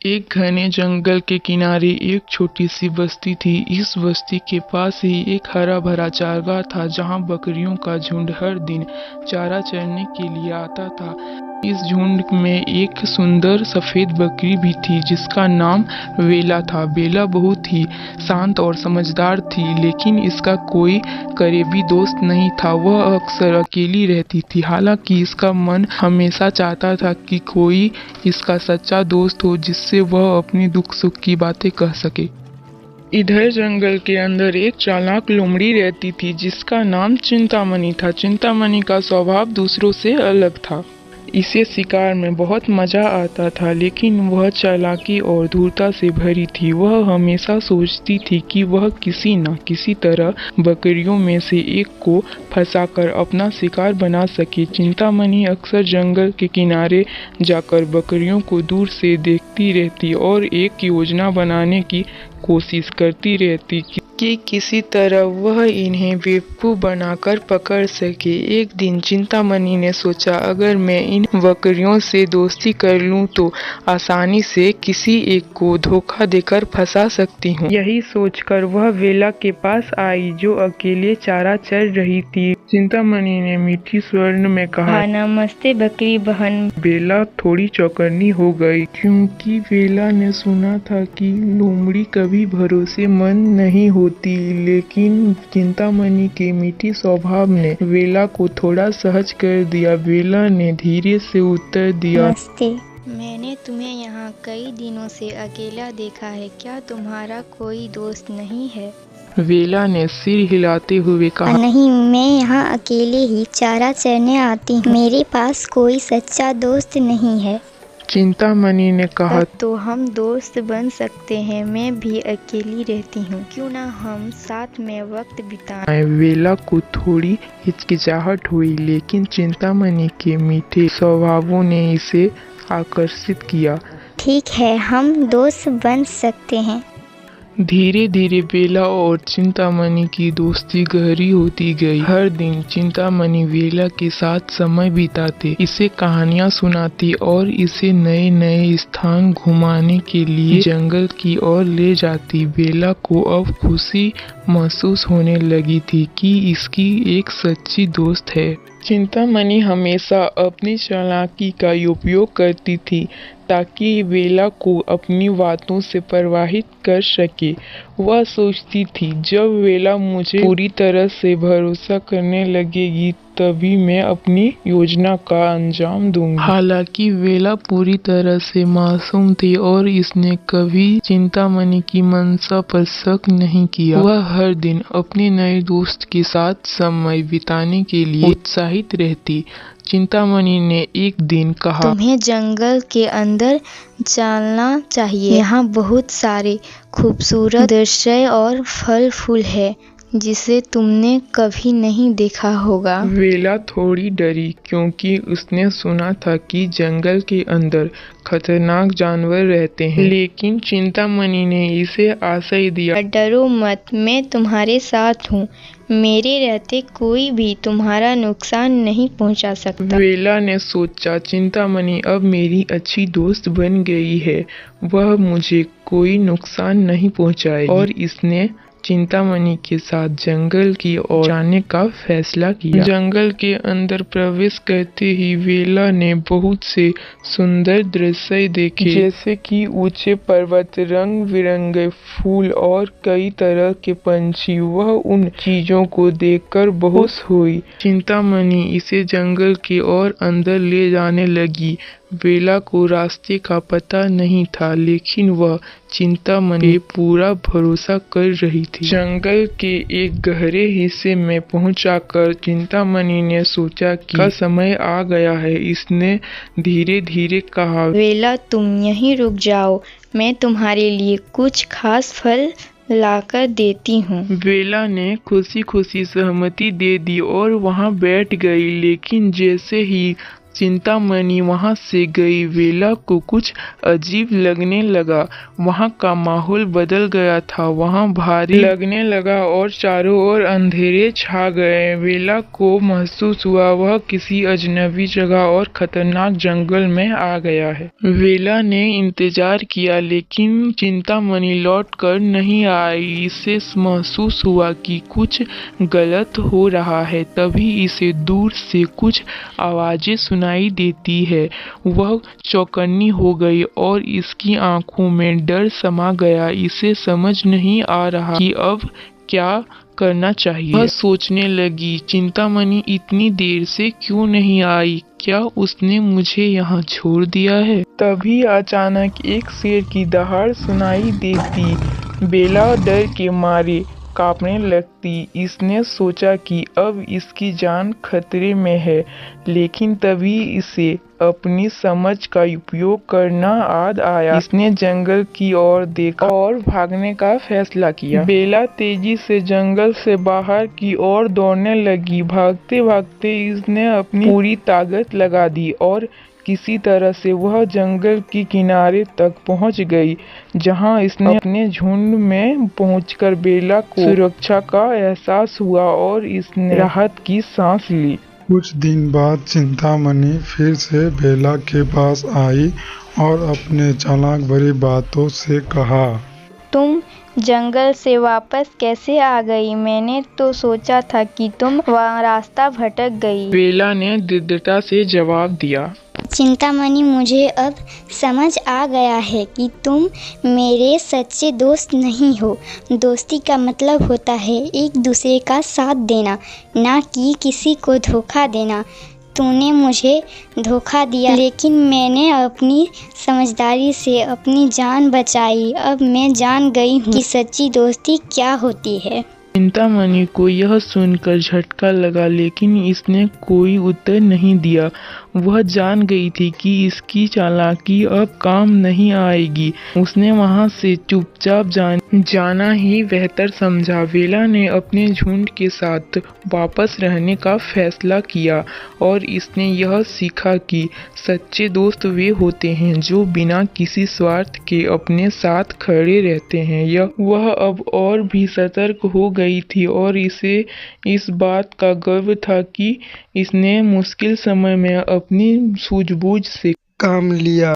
एक घने जंगल के किनारे एक छोटी सी बस्ती थी। इस बस्ती के पास ही एक हरा भरा चारागाह था जहां बकरियों का झुंड हर दिन चारा चरने के लिए आता था। इस झुंड में एक सुंदर सफेद बकरी भी थी जिसका नाम वेला था। बेला बहुत ही शांत और समझदार थी, लेकिन इसका कोई करीबी दोस्त नहीं था। वह अक्सर अकेली रहती थी। हालांकि इसका मन हमेशा चाहता था कि कोई इसका सच्चा दोस्त हो जिससे वह अपनी दुख सुख की बातें कह सके। इधर जंगल के अंदर एक चालाक लोमड़ी रहती थी जिसका नाम चिंतामणि था। चिंतामणि का स्वभाव दूसरों से अलग था। इसे शिकार में बहुत मजा आता था, लेकिन वह चालाकी और धूर्तता से भरी थी। वह हमेशा सोचती थी कि वह किसी न किसी तरह बकरियों में से एक को फंसाकर अपना शिकार बना सके। चिंतामणि अक्सर जंगल के किनारे जाकर बकरियों को दूर से देखती रहती और एक योजना बनाने की कोशिश करती रहती कि किसी तरह वह इन्हें बेवकूफ बनाकर पकड़ सके। एक दिन चिंतामणि ने सोचा, अगर मैं इन बकरियों से दोस्ती कर लूं तो आसानी से किसी एक को धोखा देकर फंसा सकती हूं। यही सोचकर वह वेला के पास आई जो अकेले चारा चर रही थी। चिंतामणि ने मीठी स्वर में कहा, नमस्ते बकरी बहन। बेला थोड़ी चौकन्नी हो गई क्योंकि बेला ने सुना था कि लोमड़ी कभी भरोसेमंद नहीं होती, लेकिन चिंतामणि के मीठी स्वभाव ने बेला को थोड़ा सहज कर दिया। बेला ने धीरे से उत्तर दिया, नमस्ते। मैंने तुम्हें यहाँ कई दिनों से अकेला देखा है, क्या तुम्हारा कोई दोस्त नहीं है? बेला ने सिर हिलाते हुए कहा, नहीं, मैं यहाँ अकेले ही चारा चरने आती हूँ। मेरे पास कोई सच्चा दोस्त नहीं है। चिंतामणि ने कहा, तो हम दोस्त बन सकते हैं। मैं भी अकेली रहती हूँ, क्यों ना हम साथ में वक्त बिताएं। बेला को थोड़ी हिचकिचाहट हुई, लेकिन चिंतामणि के मीठे स्वभावों ने इसे आकर्षित किया। ठीक है, हम दोस्त बन सकते हैं। धीरे धीरे बेला और चिंतामणि की दोस्ती गहरी होती गई। हर दिन चिंतामणि बेला के साथ समय बिताते, इसे कहानियां सुनाती और इसे नए नए स्थान घुमाने के लिए जंगल की ओर ले जाती। बेला को अब खुशी महसूस होने लगी थी कि इसकी एक सच्ची दोस्त है। चिंतामणि हमेशा अपनी चालाकी का उपयोग करती थी ताकि बेला को अपनी बातों से प्रभावित कर सके। वह सोचती थी, जब बेला मुझे पूरी तरह से भरोसा करने लगेगी तभी मैं अपनी योजना का अंजाम दूंगी। हालांकि बेला पूरी तरह से मासूम थी और इसने कभी चिंतामणि की मंशा पर शक नहीं किया। वह हर दिन अपने नए दोस्त के साथ समय बिताने के लिए उत्साहित रहती। चिंतामणि ने एक दिन कहा, तुम्हें जंगल के अंदर चलना चाहिए। यहाँ बहुत सारे खूबसूरत दृश्य और फल फूल है जिसे तुमने कभी नहीं देखा होगा। बेला थोड़ी डरी क्योंकि उसने सुना था कि जंगल के अंदर खतरनाक जानवर रहते हैं, लेकिन चिंतामणि ने इसे आश्वासन दिया, डरो मत, मैं तुम्हारे साथ हूँ। मेरे रहते कोई भी तुम्हारा नुकसान नहीं पहुँचा सकता। बेला ने सोचा, चिंतामणि अब मेरी अच्छी दोस्त बन गई है, वह मुझे कोई नुकसान नहीं पहुँचाएगी। और इसने चिंतामणि के साथ जंगल की ओर जाने का फैसला किया। जंगल के अंदर प्रवेश करते ही बेला ने बहुत से सुंदर दृश्य देखे, जैसे कि ऊंचे पर्वत, रंग बिरंगे फूल और कई तरह के पंछी। वह उन चीजों को देखकर बहुत खुश हुई। चिंतामणि इसे जंगल की ओर अंदर ले जाने लगी। बेला को रास्ते का पता नहीं था, लेकिन वह चिंतामणि पे पूरा भरोसा कर रही थी। जंगल के एक गहरे हिस्से में पहुंचकर चिंतामणि ने सोचा कि समय आ गया है। इसने धीरे धीरे कहा, बेला तुम यहीं रुक जाओ, मैं तुम्हारे लिए कुछ खास फल लाकर देती हूँ। बेला ने खुशी खुशी सहमति दे दी और वहां बैठ गई, लेकिन जैसे ही चिंतामणि वहां से गई। बेला को कुछ अजीब लगने लगा। वहां का माहौल बदल गया था। वहां भारी लगने लगा और चारों ओर अंधेरे छा गए। बेला को महसूस हुआ वह किसी अजनबी जगह और खतरनाक जंगल में आ गया है। बेला ने इंतजार किया लेकिन चिंतामणि लौट कर नहीं आई। इसे महसूस हुआ कि कुछ गलत हो रहा है। तभी इसे दूर से कुछ आवाजें सुनाई देती है। वह चौकन्नी हो गई और इसकी आंखों में डर समा गया। इसे समझ नहीं आ रहा कि अब क्या करना चाहिए। वह सोचने लगी, चिंतामणि इतनी देर से क्यों नहीं आई? क्या उसने मुझे यहाँ छोड़ दिया है? तभी अचानक एक शेर की दहाड़ सुनाई देती। बेला डर के मारे कांपने लगती। इसने सोचा कि अब इसकी जान खतरे में है, लेकिन तभी इसे अपनी समझ का उपयोग करना याद आया। इसने जंगल की ओर देखा और भागने का फैसला किया। बेला तेजी से जंगल से बाहर की ओर दौड़ने लगी। भागते भागते इसने अपनी पूरी ताकत लगा दी और किसी तरह से वह जंगल के किनारे तक पहुंच गई, जहां इसने अपने झुंड में पहुंचकर बेला को सुरक्षा का एहसास हुआ और इसने राहत की सांस ली। कुछ दिन बाद चिंतामणि फिर से बेला के पास आई और अपने चालाक भरी बातों से कहा, तुम जंगल से वापस कैसे आ गई? मैंने तो सोचा था कि तुम वहाँ रास्ता भटक गई। बेला ने दृढ़ता से जवाब दिया, चिंतामणि, मुझे अब समझ आ गया है कि तुम मेरे सच्चे दोस्त नहीं हो। दोस्ती का मतलब होता है एक दूसरे का साथ देना, ना कि किसी को धोखा देना। तूने मुझे धोखा दिया, लेकिन मैंने अपनी समझदारी से अपनी जान बचाई। अब मैं जान गई हूँ कि सच्ची दोस्ती क्या होती है। चिंतामणि को यह सुनकर झटका लगा, लेकिन इसने कोई उत्तर नहीं दिया। वह जान गई थी कि इसकी चालाकी अब काम नहीं आएगी। उसने वहां से चुपचाप जाना ही बेहतर समझा। बेला ने अपने झुंड के साथ वापस रहने का फैसला किया और इसने यह सीखा कि सच्चे दोस्त वे होते हैं जो बिना किसी स्वार्थ के अपने साथ खड़े रहते हैं। वह अब और भी सतर्क हो गई थी और इसे इस बात का गर्व था कि इसने मुश्किल समय में अपनी सूझबूझ से काम लिया।